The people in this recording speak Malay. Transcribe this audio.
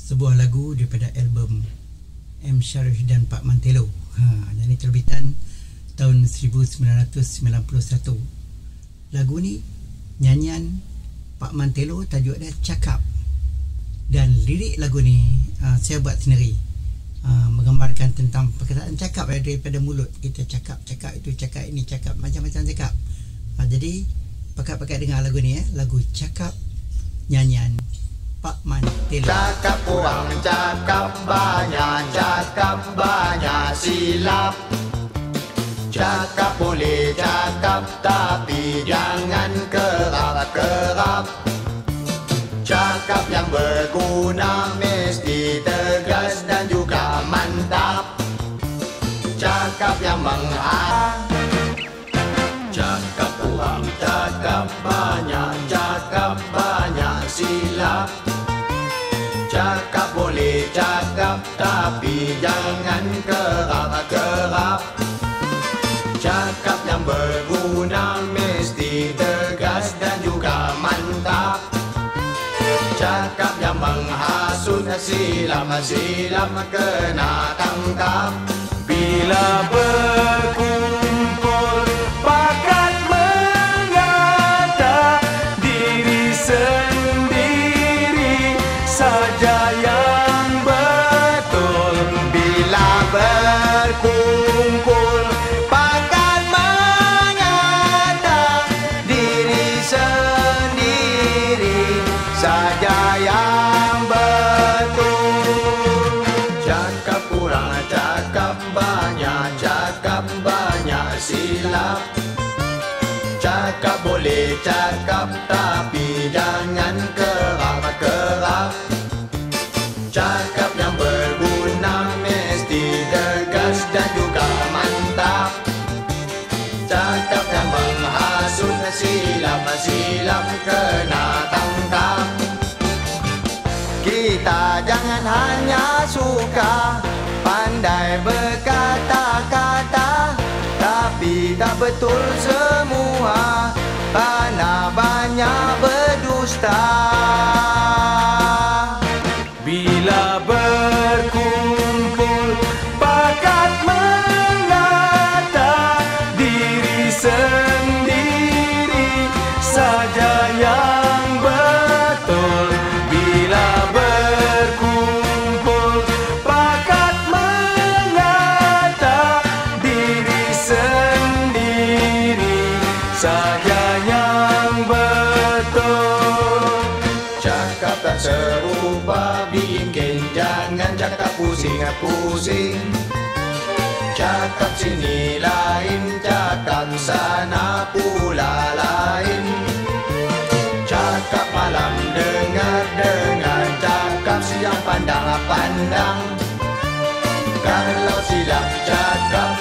sebuah lagu daripada album M. Sharif dan Pak Mantelo. Dan ini terbitan tahun 1991. Lagu ni nyanyian Pak Mantelo, tajuk dia Cakap. Dan lirik lagu ni saya buat sendiri, menggambarkan tentang perkataan cakap daripada mulut kita. Cakap itu, cakap ini, cakap macam-macam cakap. Jadi pakat-pakat dengar lagu ni, lagu Cakap, nyanyian Pak Mantelo. Cakap kurang, cakap banyak silap. Cakap boleh cakap, tapi jangan kerap-kerap. Cakap yang berguna mesti tegas dan juga mantap. Cakap yang menghargai. Cakap kurang, cakap banyak silap. Cakap boleh cakap, tapi jangan kerap-kerap. Cakap yang berguna mesti tegas dan juga mantap. Cakap yang menghasut silap kena tangkap. Bila berkumpul pakat mengata, diri sendiri saja yang betul. Bila berkumpul pakat mengata, diri sendiri saja yang betul. Cakap kurang, cakap banyak silap. Cakap boleh cakap, tapi jangan kerap-kerap. Cakap yang berguna mesti tegas dan juga mantap. Cakap yang menghasut silap kena tangkap. Kita jangan hanya suka pandai berkata-kata, tapi tak betul semua karena banyak berdusta. Bila berkumpul pakat mengata, diri sendiri saja yang betul. Bila berkumpul pakat mengata, diri sendiri saja yang betul. Cakap tak serupa bikin, jangan cakap pusing-pusing. Cakap sini lain, cakap sana pula lain. Cakap malam dengar, cakap siang pandang. Kalau silap cakap